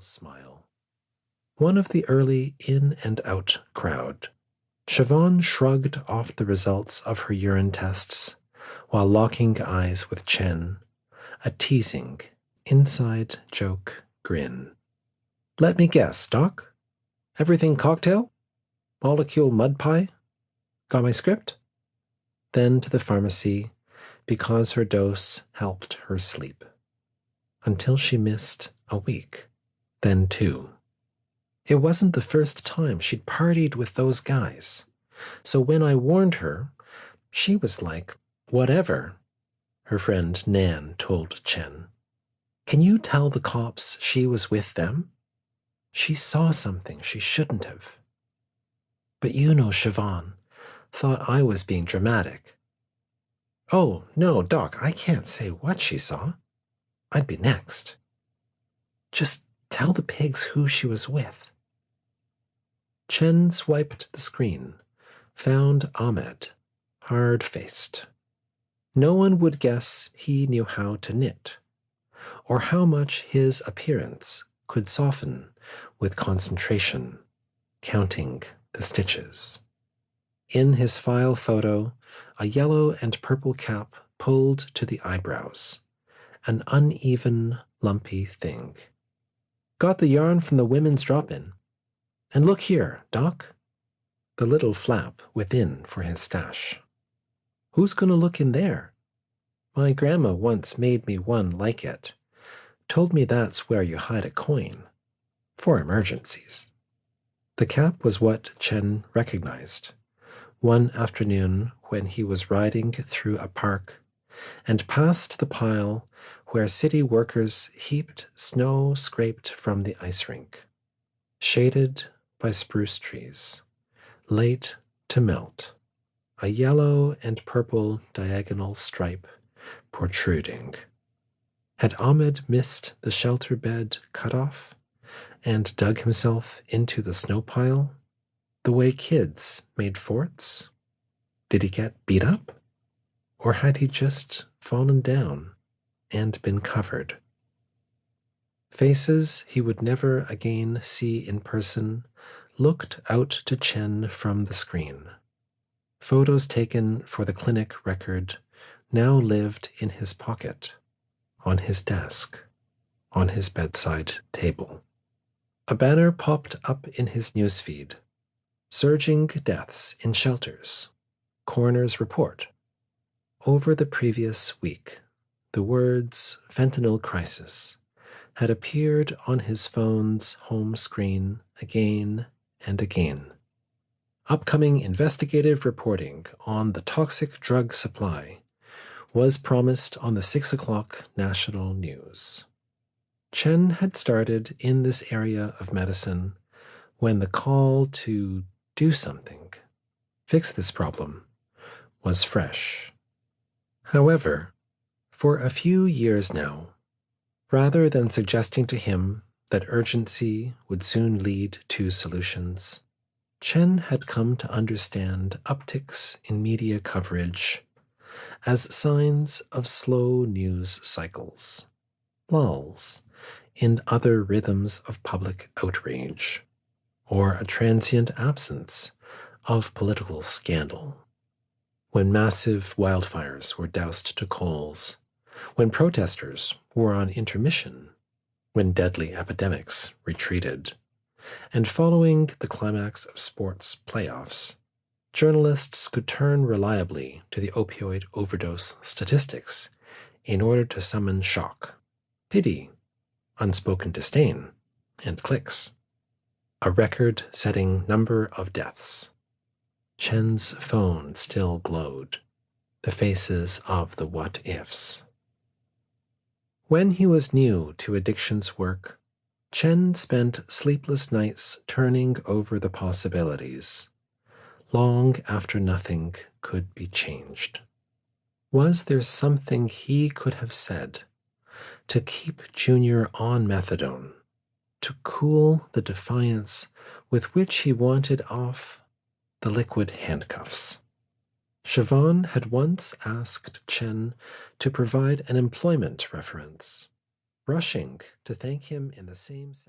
smile. One of the early in and out crowd, Siobhan shrugged off the results of her urine tests while locking eyes with Chen, a teasing, inside joke grin. Let me guess, Doc? Everything cocktail? Molecule mud pie? Got my script? Then to the pharmacy, because her dose helped her sleep. Until she missed a week, then 2. It wasn't the first time she'd partied with those guys, so when I warned her, she was like, whatever, her friend Nan told Chen. Can you tell the cops she was with them? She saw something she shouldn't have. But you know Siobhan thought I was being dramatic. Oh, no, Doc, I can't say what she saw. I'd be next. Just tell the pigs who she was with. Chen swiped the screen, found Ahmed, hard-faced. No one would guess he knew how to knit, or how much his appearance could soften with concentration, counting the stitches. In his file photo, a yellow and purple cap pulled to the eyebrows, an uneven, lumpy thing. Got the yarn from the women's drop-in. And look here, Doc. The little flap within for his stash. Who's going to look in there? My grandma once made me one like it. Told me that's where you hide a coin. For emergencies. The cap was what Chen recognized. One afternoon when he was riding through a park and past the pile where city workers heaped snow scraped from the ice rink, shaded by spruce trees, late to melt, a yellow and purple diagonal stripe protruding. Had Ahmed missed the shelter bed cutoff and dug himself into the snow pile, the way kids made forts? Did he get beat up? Or had he just fallen down and been covered? Faces he would never again see in person looked out to Chen from the screen. Photos taken for the clinic record now lived in his pocket, on his desk, on his bedside table. A banner popped up in his newsfeed. Surging deaths in shelters. Coroner's report. Over the previous week, the words Fentanyl Crisis had appeared on his phone's home screen again and again. Upcoming investigative reporting on the toxic drug supply was promised on the 6 o'clock national news. Chen had started in this area of medicine when the call to do something, fix this problem, was fresh. However, for a few years now, rather than suggesting to him that urgency would soon lead to solutions, Chen had come to understand upticks in media coverage as signs of slow news cycles, lulls in other rhythms of public outrage, or a transient absence of political scandal. When massive wildfires were doused to coals, when protesters were on intermission, when deadly epidemics retreated, and following the climax of sports playoffs, journalists could turn reliably to the opioid overdose statistics in order to summon shock, pity, unspoken disdain, and clicks. A record-setting number of deaths. Chen's phone still glowed, the faces of the what-ifs. When he was new to addictions work, Chen spent sleepless nights turning over the possibilities, long after nothing could be changed. Was there something he could have said to keep Junior on methadone, to cool the defiance with which he wanted off the liquid handcuffs? Siobhan had once asked Chen to provide an employment reference, rushing to thank him in the same sentence.